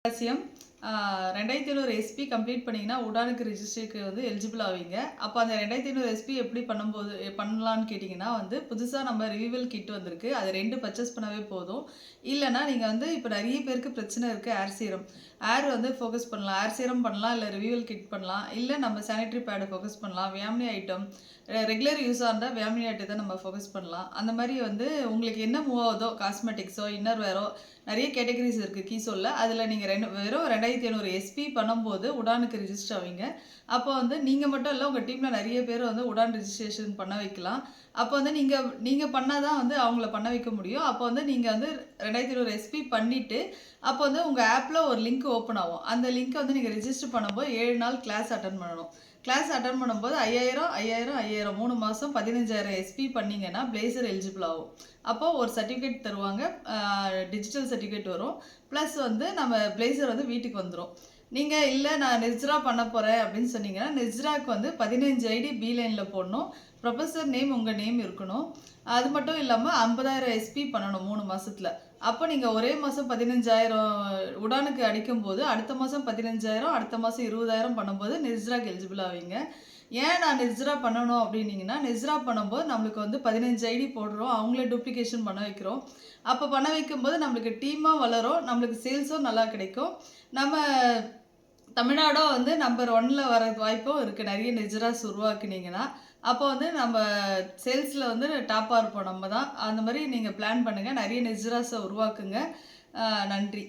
அவசியம் 2700 SP complete பண்ணிங்கன்னா உடானுக்கு ரிஜிஸ்ட்ரேக்கு வந்து எலிஜிபிள் ஆவீங்க. அப்போ அந்த 2700 எஸ்பி எப்படி பண்ணலான்னு கேட்டிங்கன்னா புதுசாக நம்ம ரிவியூவல் கிட் வந்திருக்கு. அது 2 பர்ச்சேஸ் பண்ணவே போதும். இல்லைனா நீங்கள் இப்போ நிறைய பேருக்கு பிரச்சனை இருக்குது. ஏர் சீரம் ஃபோக்கஸ் பண்ணலாம், ஏர் சீரம் பண்ணலாம், இல்லை ரிவியூவல் கிட் பண்ணலாம், இல்லை நம்ம சானிட்டரி பேடை ஃபோக்கஸ் பண்ணலாம், வேம்னி ஐட்டம் ரெகுலர் யூஸாக இருந்தால் வேம்னி ஐட்டத்தை நம்ம ஃபோக்கஸ் பண்ணலாம். அந்த மாதிரி உங்களுக்கு என்ன மூவ் ஆகுதோ, காஸ்மெட்டிக்ஸோ இன்னர் வேரோ நிறைய கேட்டகரிஸ் இருக்குது கீசோலில். அதில் நீங்கள் வெறும் 2700 எஸ்பி பண்ணும்போது உடானுக்கு ரிஜிஸ்டர் ஆவீங்க. அப்போ நீங்கள் மட்டும் இல்லை, உங்கள் டீமில் நிறைய பேர் உடான் ரிஜிஸ்ட்ரேஷன் பண்ண வைக்கலாம். அப்போ நீங்கள் பண்ணால் தான் அவங்கள பண்ண வைக்க முடியும். அப்போ நீங்கள் 2700 எஸ்பி பண்ணிவிட்டு அப்போ உங்கள் ஆப்பில் ஒரு லிங்க் ஓப்பன் ஆகும். அந்த லிங்க்கை நீங்கள் ரிஜிஸ்டர் பண்ணும்போது 7 நாள் கிளாஸ் அட்டன் பண்ணணும். கிளாஸ் அட்டன் பண்ணும்போது 5000 5000 5000 3 மாதம் 15000 எஸ்பி பண்ணிங்கன்னா பிளேசர் எலிஜிபிள் ஆகும். அப்போது ஒரு சர்டிஃபிகேட் தருவாங்க, டிஜிட்டல் சர்டிஃபிகேட் வரும். ப்ளஸ் நம்ம பிளேசர் வீட்டுக்கு வந்துடும். நீங்கள் இல்லை நான் நெஜ்ரா பண்ண போகிறேன் அப்படின்னு சொன்னீங்கன்னா நெஜ்ராக்கு 15 ஐடி பி லைனில் போடணும். ப்ரொஃபஸர் நேம் உங்கள் நேம் இருக்கணும். அது மட்டும் இல்லாமல் 50000 எஸ்பி பண்ணணும் 3 மாதத்தில். அப்போ நீங்கள் ஒரே மாதம் 15000 உடானுக்கு அடிக்கும்போது அடுத்த மாதம் 15000, அடுத்த மாதம் 20000 பண்ணும்போது நெஜ்ராக்கு எலிஜிபிள் ஆவீங்க. ஏன் நான் நெஜ்ரா பண்ணணும் அப்படின்னீங்கன்னா, நெஜ்ரா பண்ணும்போது நம்மளுக்கு 15 ஐடி போடுறோம், அவங்களே டூப்ளிகேஷன் பண்ண வைக்கிறோம். அப்போ பண்ண வைக்கும்போது நம்மளுக்கு டீமாக வளரும், நம்மளுக்கு சேல்ஸும் நல்லா கிடைக்கும். நம்ம தமிழ்நாடும் நம்பர் 1ல் வர வாய்ப்பும் இருக்குது. நிறைய நெஜ்ராஸ் உருவாக்குனீங்கன்னா அப்போ நம்ம சேல்ஸில் டாப்பாக இருப்போம் நம்ம தான். அந்த மாதிரி நீங்கள் பிளான் பண்ணுங்கள், நிறைய நெஜ்ராஸை உருவாக்குங்க. நன்றி.